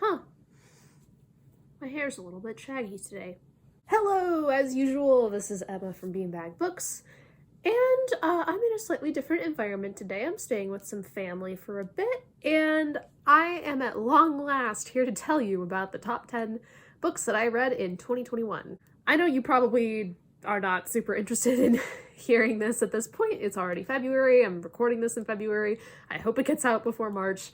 Huh, my hair's a little bit shaggy today. Hello, as usual, this is Emma from Beanbag Books, and I'm in a slightly different environment today. I'm staying with some family for a bit, and I am at long last here to tell you about the top 10 books that I read in 2021. I know you probably are not super interested in hearing this at this point. It's already February. I'm recording this in February. I hope it gets out before March.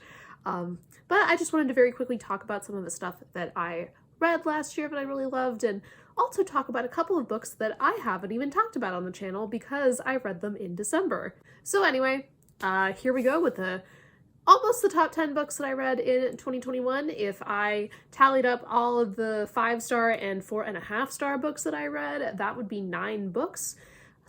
But I just wanted to very quickly talk about some of the stuff that I read last year that I really loved, and also talk about a couple of books that I haven't even talked about on the channel because I read them in December. So anyway, here we go with almost the top 10 books that I read in 2021. If I tallied up all of the 5-star and 4.5-star books that I read, that would be 9 books.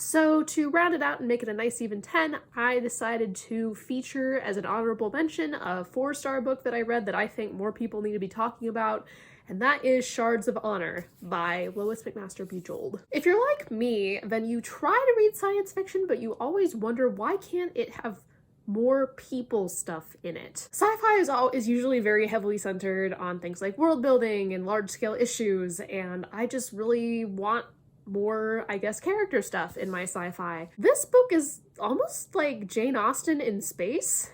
So to round it out and make it a nice even 10, I decided to feature as an honorable mention a 4-star book that I read that I think more people need to be talking about, and that is Shards of Honor by Lois McMaster Bujold. If you're like me, then you try to read science fiction, but you always wonder why can't it have more people stuff in it. Sci-fi is usually very heavily centered on things like world building and large-scale issues, and I just really want more, I guess, character stuff in my sci-fi. This book is almost like Jane Austen in space,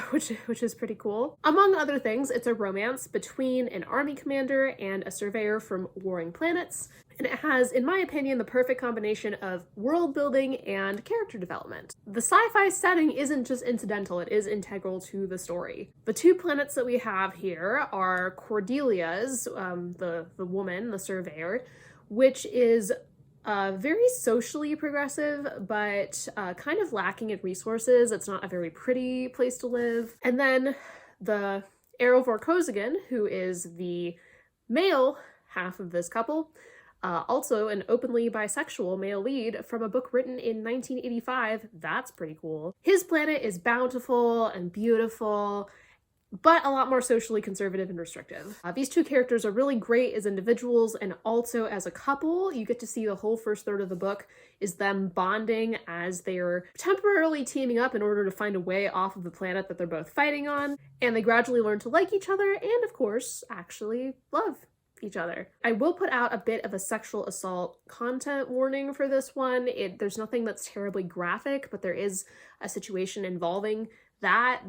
which is pretty cool. Among other things, it's a romance between an army commander and a surveyor from warring planets, and it has, in my opinion, the perfect combination of world building and character development. The sci-fi setting isn't just incidental, it is integral to the story. The 2 planets that we have here are Cordelia's, the woman, the surveyor, which is very socially progressive, but kind of lacking in resources. It's not a very pretty place to live. And then the Eero Vorkosigan, who is the male half of this couple, also an openly bisexual male lead from a book written in 1985. That's pretty cool. His planet is bountiful and beautiful, but a lot more socially conservative and restrictive. These 2 characters are really great as individuals, and also as a couple. You get to see the whole first third of the book is them bonding as they're temporarily teaming up in order to find a way off of the planet that they're both fighting on, and they gradually learn to like each other and, of course, actually love each other. I will put out a bit of a sexual assault content warning for this one. There's nothing that's terribly graphic, but there is a situation involving that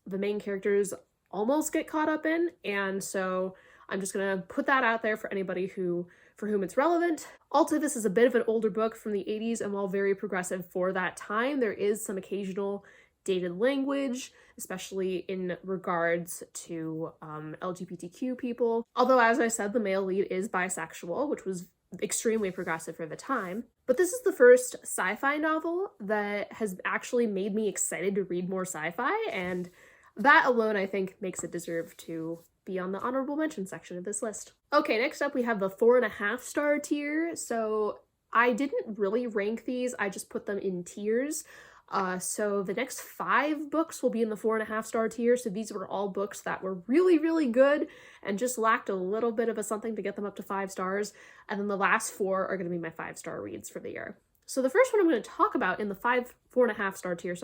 the main characters almost get caught up in, and so I'm just gonna put that out there for anybody for whom it's relevant. Also, this is a bit of an older book from the 80s, and while very progressive for that time, there is some occasional dated language, especially in regards to LGBTQ people. Although, as I said, the male lead is bisexual, which was extremely progressive for the time. But this is the first sci-fi novel that has actually made me excited to read more sci-fi, and that alone, I think, makes it deserve to be on the honorable mention section of this list. Okay, next up we have the 4.5-star tier. So I didn't really rank these, I just put them in tiers. So the next 5 books will be in the 4.5-star tier. So these were all books that were really, really good and just lacked a little bit of a something to get them up to 5 stars. And then the last 4 are going to be my 5-star reads for the year. So the first one I'm going to talk about in the 4.5-star tier,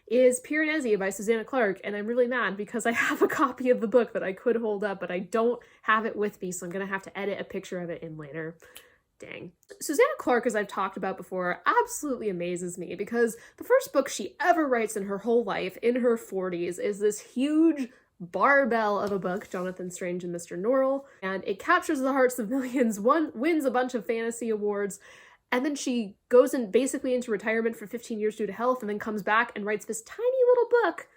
is Piranesi by Susanna Clarke, and I'm really mad because I have a copy of the book that I could hold up, but I don't have it with me, so I'm going to have to edit a picture of it in later. Dang. Susanna Clarke, as I've talked about before, absolutely amazes me because the first book she ever writes in her whole life, in her 40s, is this huge barbell of a book, Jonathan Strange and Mr. Norrell, and it captures the hearts of millions, wins a bunch of fantasy awards, and then she goes basically into retirement for 15 years due to health, and then comes back and writes this tiny little book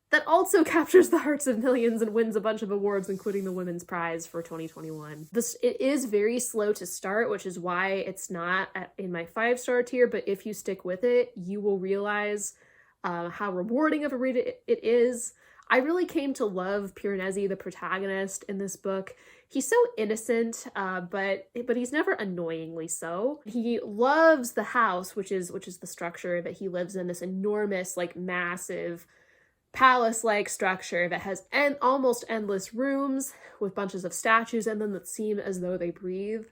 that also captures the hearts of millions and wins a bunch of awards, including the Women's Prize for 2021. It is very slow to start, which is why it's not in my 5-star tier, but if you stick with it, you will realize how rewarding of a read it is. I really came to love Piranesi, the protagonist in this book. He's so innocent, but he's never annoyingly so. He loves the house, which is the structure that he lives in, this enormous, like, massive palace-like structure that has almost endless rooms with bunches of statues in them that seem as though they breathe.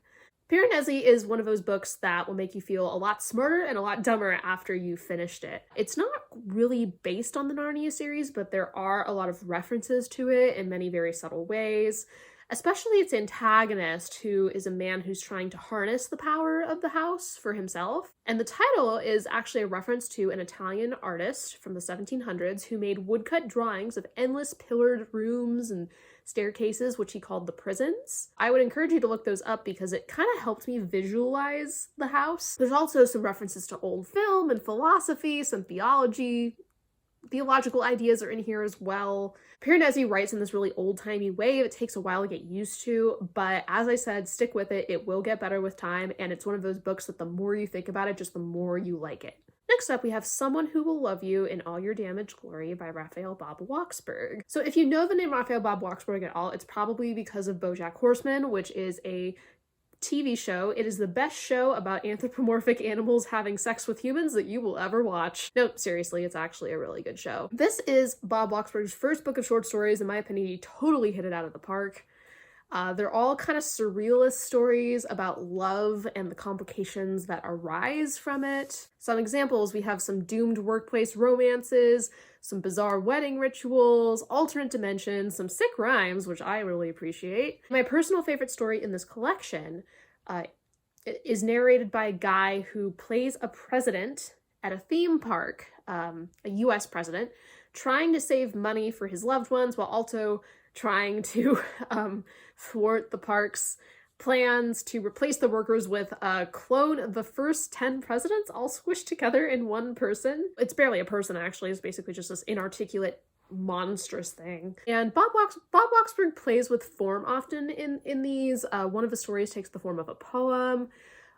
Piranesi is one of those books that will make you feel a lot smarter and a lot dumber after you finished it. It's not really based on the Narnia series, but there are a lot of references to it in many very subtle ways, especially its antagonist, who is a man who's trying to harness the power of the house for himself. And the title is actually a reference to an Italian artist from the 1700s who made woodcut drawings of endless pillared rooms and staircases, which he called the prisons. I would encourage you to look those up because it kind of helps me visualize the house. There's also some references to old film and philosophy, some theological ideas are in here as well. Piranesi writes in this really old-timey way. It takes a while to get used to, but as I said, stick with it. It will get better with time, and it's one of those books that the more you think about it, just the more you like it. Next up, we have Someone Who Will Love You in All Your Damaged Glory by Raphael Bob Waksberg. So if you know the name Raphael Bob Waksberg at all, it's probably because of BoJack Horseman, which is a TV show. It is the best show about anthropomorphic animals having sex with humans that you will ever watch. No, seriously, it's actually a really good show. This is Bob Waksberg's first book of short stories. In my opinion, he totally hit it out of the park. They're all kind of surrealist stories about love and the complications that arise from it. Some examples, we have some doomed workplace romances, some bizarre wedding rituals, alternate dimensions, some sick rhymes, which I really appreciate. My personal favorite story in this collection is narrated by a guy who plays a president at a theme park, a US president, trying to save money for his loved ones while also trying to thwart the park's plans to replace the workers with a clone of the first 10 presidents all squished together in one person. It's barely a person, actually. It's basically just this inarticulate, monstrous thing. And Bob Waksberg plays with form often in these. One of the stories takes the form of a poem.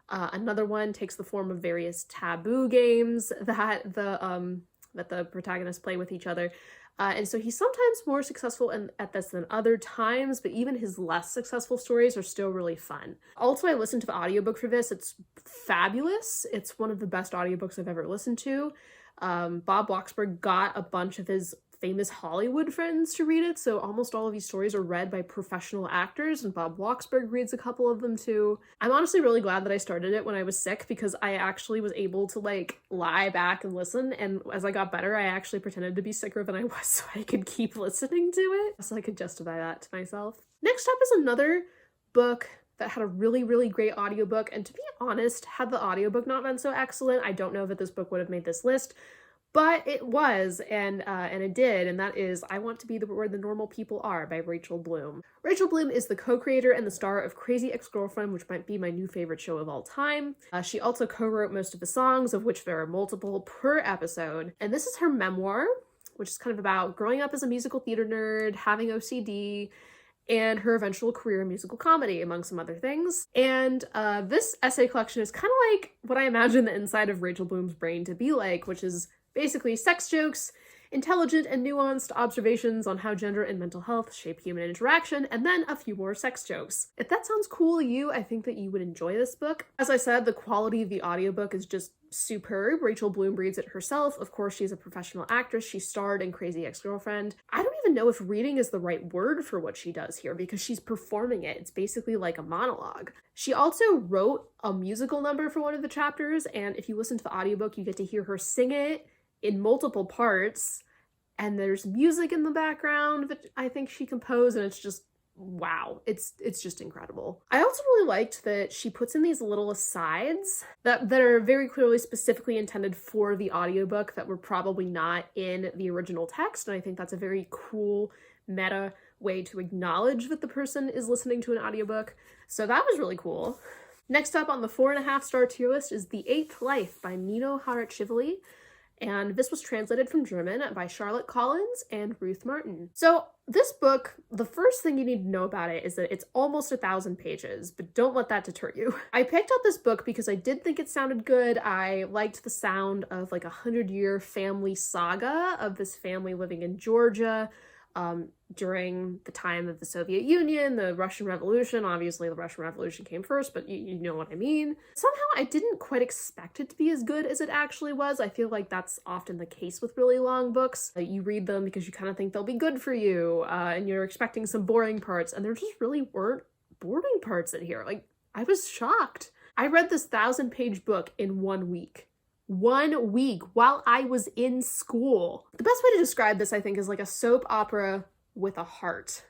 Another one takes the form of various taboo games that the protagonists play with each other. And so he's sometimes more successful at this than other times, but even his less successful stories are still really fun. Also, I listened to the audiobook for this. It's fabulous. It's one of the best audiobooks I've ever listened to. Bob Waksberg got a bunch of his famous Hollywood friends to read it, so almost all of these stories are read by professional actors, and Bob Waksberg reads a couple of them too. I'm honestly really glad that I started it when I was sick, because I actually was able to lie back and listen, and as I got better, I actually pretended to be sicker than I was so I could keep listening to it, so I could justify that to myself. Next up is another book that had a really, really great audiobook, and to be honest, had the audiobook not been so excellent, I don't know that this book would have made this list. But it was, and it did, and that is I Want to Be Where the Normal People Are by Rachel Bloom. Rachel Bloom is the co-creator and the star of Crazy Ex-Girlfriend, which might be my new favorite show of all time. She also co-wrote most of the songs, of which there are multiple per episode. And this is her memoir, which is kind of about growing up as a musical theater nerd, having OCD, and her eventual career in musical comedy, among some other things. And this essay collection is kind of like what I imagine the inside of Rachel Bloom's brain to be like, which is basically sex jokes, intelligent and nuanced observations on how gender and mental health shape human interaction, and then a few more sex jokes. If that sounds cool to you, I think that you would enjoy this book. As I said, the quality of the audiobook is just superb. Rachel Bloom reads it herself. Of course, she's a professional actress. She starred in Crazy Ex-Girlfriend. I don't even know if reading is the right word for what she does here because she's performing it. It's basically like a monologue. She also wrote a musical number for one of the chapters, and if you listen to the audiobook, you get to hear her sing it in multiple parts, and there's music in the background that I think she composed, and it's just wow, it's just incredible. I also really liked that she puts in these little asides that are very clearly specifically intended for the audiobook that were probably not in the original text, and I think that's a very cool meta way to acknowledge that the person is listening to an audiobook, so that was really cool. Next up on the 4.5-star tier list is The Eighth Life by Nino Harashvili. And this was translated from German by Charlotte Collins and Ruth Martin. So this book, the first thing you need to know about it is that it's almost 1,000 pages, but don't let that deter you. I picked out this book because I did think it sounded good. I liked the sound of like a 100-year family saga of this family living in Georgia during the time of the Soviet Union, the Russian Revolution. Obviously, the Russian Revolution came first, but you know what I mean. Somehow, I didn't quite expect it to be as good as it actually was. I feel like that's often the case with really long books. You read them because you kind of think they'll be good for you, and you're expecting some boring parts, and there just really weren't boring parts in here. Like, I was shocked. I read this 1,000-page book in 1 week. 1 week while I was in school. The best way to describe this, I think, is like a soap opera with a heart.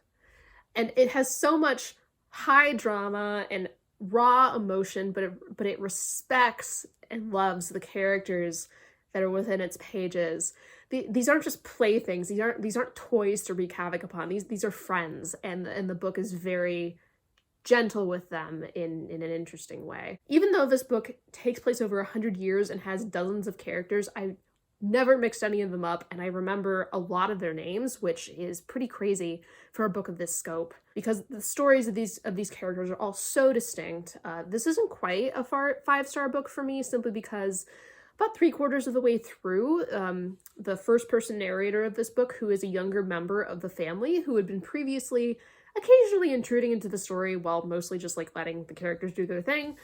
And it has so much high drama and raw emotion, but it respects and loves the characters that are within its pages. These aren't just playthings. These aren't toys to wreak havoc upon. These are friends, and the book is very gentle with them in an interesting way. Even though this book takes place over 100 years and has dozens of characters, I never mixed any of them up, and I remember a lot of their names, which is pretty crazy for a book of this scope, because the stories of these characters are all so distinct. This isn't quite a 5-star book for me, simply because about 3/4 of the way through, the first-person narrator of this book, who is a younger member of the family who had been previously occasionally intruding into the story while mostly just like letting the characters do their thing,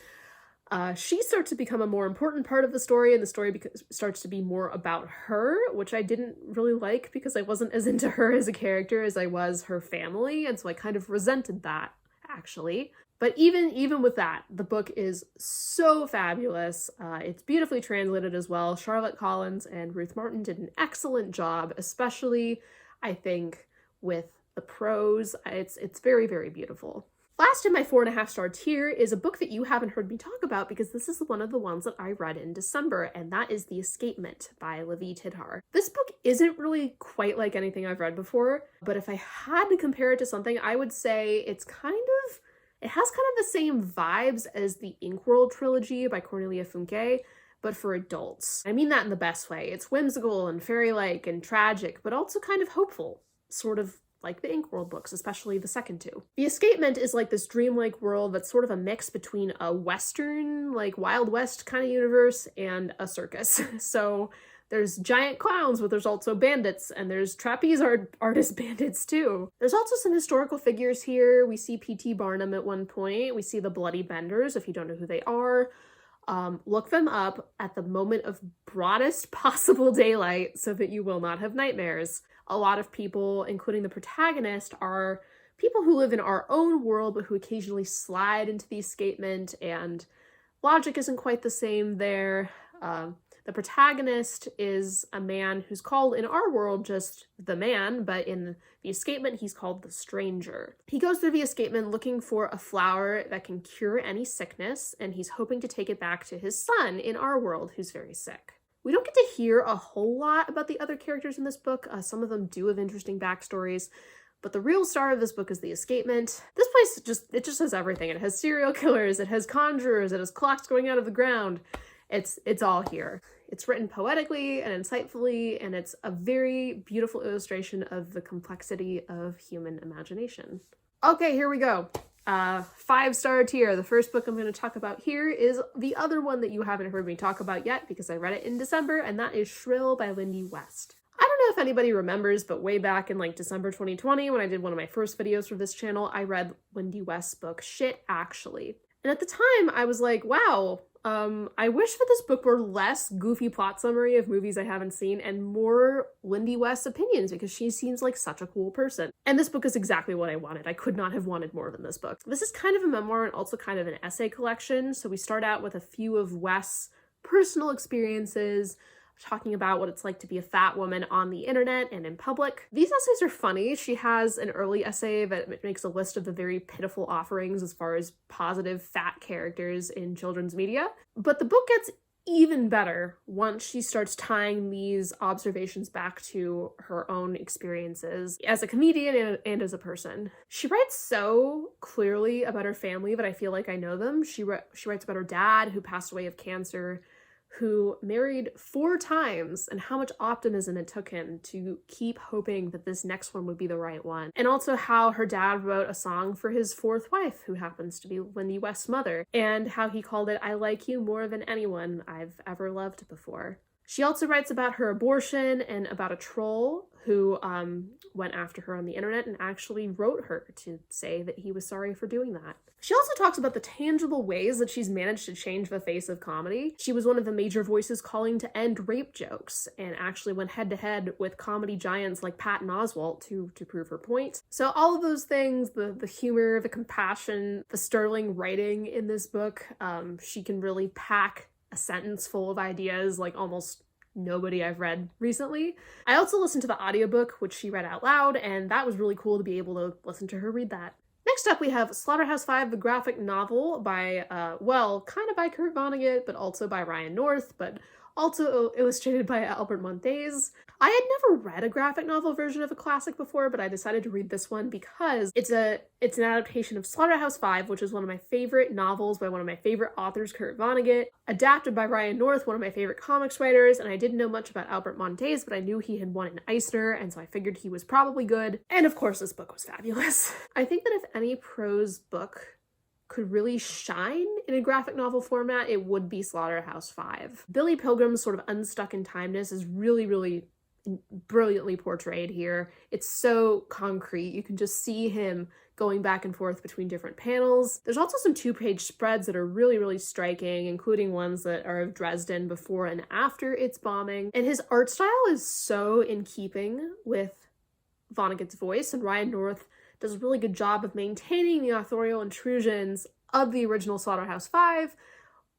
she starts to become a more important part of the story, and the story starts to be more about her, which I didn't really like because I wasn't as into her as a character as I was her family, and so I kind of resented that, actually. But even with that, the book is so fabulous. It's beautifully translated as well. Charlotte Collins and Ruth Martin did an excellent job, especially, I think, with the prose. It's very, very beautiful. Last in my 4.5-star tier is a book that you haven't heard me talk about, because this is one of the ones that I read in December, and that is The Escapement by Lavie Tidhar. This book isn't really quite like anything I've read before, but if I had to compare it to something, I would say it has kind of the same vibes as the Inkworld trilogy by Cornelia Funke, but for adults. I mean that in the best way. It's whimsical and fairy-like and tragic, but also kind of hopeful, sort of like the Inkworld books, especially the second two. The Escapement is like this dreamlike world that's sort of a mix between a Western, like Wild West kind of universe, and a circus. So there's giant clowns, but there's also bandits, and there's trapeze artist bandits too. There's also some historical figures here. We see P.T. Barnum at one point. We see the Bloody Benders, if you don't know who they are. Look them up at the moment of broadest possible daylight so that you will not have nightmares. A lot of people, including the protagonist, are people who live in our own world but who occasionally slide into the escapement, and logic isn't quite the same there. The protagonist is a man who's called in our world just the man, but in the escapement he's called the stranger. He goes through the escapement looking for a flower that can cure any sickness, and he's hoping to take it back to his son in our world who's very sick. We don't get to hear a whole lot about the other characters in this book. Some of them do have interesting backstories, but the real star of this book is The Escapement. This place just has everything. It has serial killers, it has conjurers, it has clocks going out of the ground. It's all here. It's written poetically and insightfully, and it's a very beautiful illustration of the complexity of human imagination. Okay, here we go. 5-star tier. The first book I'm going to talk about here is the other one that you haven't heard me talk about yet, because I read it in December, and that is Shrill by Lindy West. I don't know if anybody remembers, but way back in like December 2020, when I did one of my first videos for this channel, I read Lindy West's book, Shit, Actually. And at the time, I was like, wow, I wish that this book were less goofy plot summary of movies I haven't seen and more Lindy West's opinions, because she seems like such a cool person. And this book is exactly what I wanted. I could not have wanted more than this book. This is kind of a memoir and also kind of an essay collection. So we start out with a few of West's personal experiences, talking about what it's like to be a fat woman on the internet and in public. These essays are funny. She has an early essay that makes a list of the very pitiful offerings as far as positive fat characters in children's media. But the book gets even better once she starts tying these observations back to her own experiences as a comedian and as a person. She writes so clearly about her family that I feel like I know them. She writes about her dad, who passed away of cancer, who married 4 times, and how much optimism it took him to keep hoping that this next one would be the right one. And also how her dad wrote a song for his 4th wife, who happens to be Lindy West's mother, and how he called it "I Like You More Than Anyone I've Ever Loved Before." She also writes about her abortion and about a troll who went after her on the internet and actually wrote her to say that he was sorry for doing that. She also talks about the tangible ways that she's managed to change the face of comedy. She was one of the major voices calling to end rape jokes and actually went head-to-head with comedy giants like Patton Oswalt to prove her point. So all of those things, the humor, the compassion, the sterling writing in this book, she can really pack a sentence full of ideas like almost nobody I've read recently. I also listened to the audiobook, which she read out loud, and that was really cool to be able to listen to her read that. Next up, we have Slaughterhouse-Five, the graphic novel by, kind of by Kurt Vonnegut, but also by Ryan North, but also illustrated by Albert Montes. I had never read a graphic novel version of a classic before, but I decided to read this one because it's an adaptation of Slaughterhouse-Five, which is one of my favorite novels by one of my favorite authors, Kurt Vonnegut, adapted by Ryan North, one of my favorite comics writers, and I didn't know much about Albert Montes, but I knew he had won an Eisner, and so I figured he was probably good. And of course, this book was fabulous. I think that if any prose book could really shine in a graphic novel format, it would be Slaughterhouse-Five. Billy Pilgrim's sort of unstuck in timeness is really, really brilliantly portrayed here. It's so concrete. You can just see him going back and forth between different panels. There's also some two-page spreads that are really, really striking, including ones that are of Dresden before and after its bombing. And his art style is so in keeping with Vonnegut's voice, and Ryan North does a really good job of maintaining the authorial intrusions of the original Slaughterhouse-Five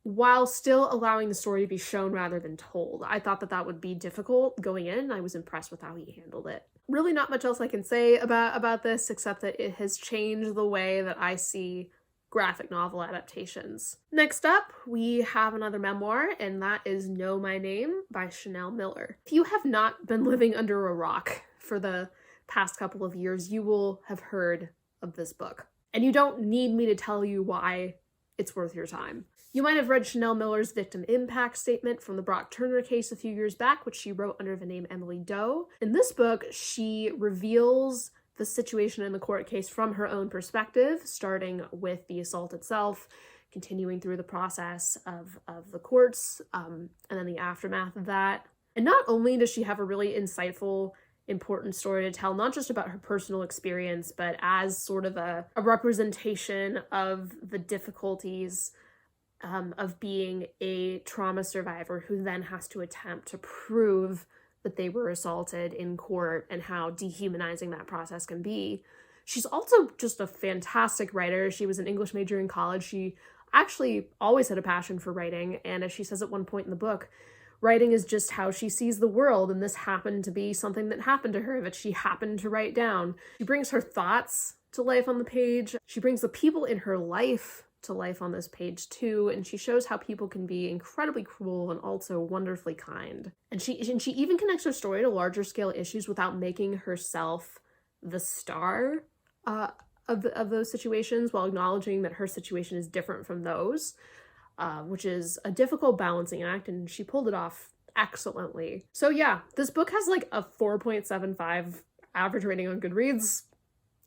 while still allowing the story to be shown rather than told. I thought that would be difficult going in, and I was impressed with how he handled it. Really not much else I can say about this except that it has changed the way that I see graphic novel adaptations. Next up, we have another memoir, and that is Know My Name by Chanel Miller. If you have not been living under a rock for the past couple of years, you will have heard of this book. And you don't need me to tell you why it's worth your time. You might have read Chanel Miller's victim impact statement from the Brock Turner case a few years back, which she wrote under the name Emily Doe. In this book, she reveals the situation in the court case from her own perspective, starting with the assault itself, continuing through the process of the courts, and then the aftermath of that. And not only does she have a really insightful, important story to tell, not just about her personal experience, but as sort of a representation of the difficulties of being a trauma survivor who then has to attempt to prove that they were assaulted in court and how dehumanizing that process can be. She's also just a fantastic writer. She was an English major in college. She actually always had a passion for writing, and as she says at one point in the book, writing is just how she sees the world, and this happened to be something that happened to her that she happened to write down. She brings her thoughts to life on the page. She brings the people in her life to life on this page too, and she shows how people can be incredibly cruel and also wonderfully kind. And she even connects her story to larger scale issues without making herself the star of those situations, while acknowledging that her situation is different from those. Which is a difficult balancing act, and she pulled it off excellently. So yeah, this book has like a 4.75 average rating on Goodreads.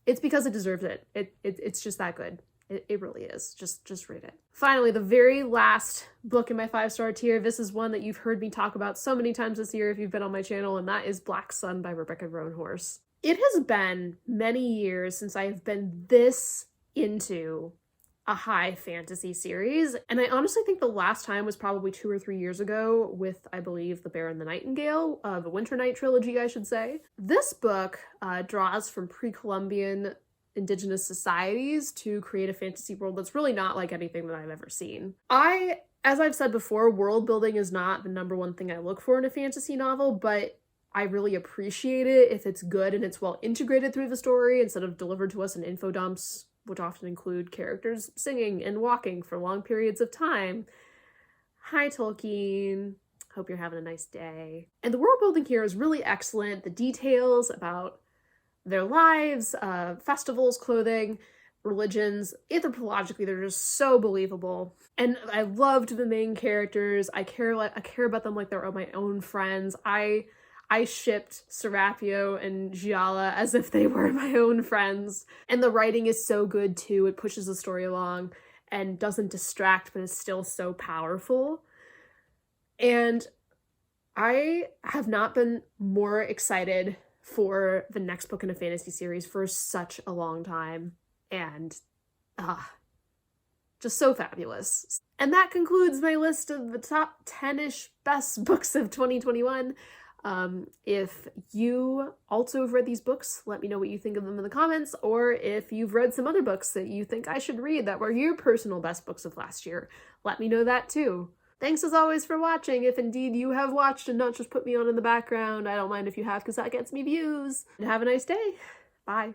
It's because it deserves it. It's just that good. It really is. Just read it. Finally, the very last book in my 5-star tier. This is one that you've heard me talk about so many times this year if you've been on my channel, and that is Black Sun by Rebecca Roanhorse. It has been many years since I have been this into a high fantasy series, and I honestly think the last time was probably 2 or 3 years ago with, I believe, The Bear and the Nightingale, the Winter Night trilogy, I should say. This book draws from pre-Columbian indigenous societies to create a fantasy world that's really not like anything that I've ever seen. As I've said before, world building is not the number one thing I look for in a fantasy novel, but I really appreciate it if it's good and it's well integrated through the story instead of delivered to us in info dumps, which often include characters singing and walking for long periods of time. Hi, Tolkien. Hope you're having a nice day. And the world building here is really excellent. The details about their lives, festivals, clothing, religions, anthropologically, they're just so believable. And I loved the main characters. I care about them like they're my own friends. I shipped Serapio and Giala as if they were my own friends. And the writing is so good too. It pushes the story along and doesn't distract, but is still so powerful. And I have not been more excited for the next book in a fantasy series for such a long time, and just so fabulous. And that concludes my list of the top 10-ish best books of 2021. If you also have read these books, let me know what you think of them in the comments, or if you've read some other books that you think I should read that were your personal best books of last year, let me know that too. Thanks as always for watching, if indeed you have watched and not just put me on in the background. I don't mind if you have, because that gets me views. And have a nice day. Bye.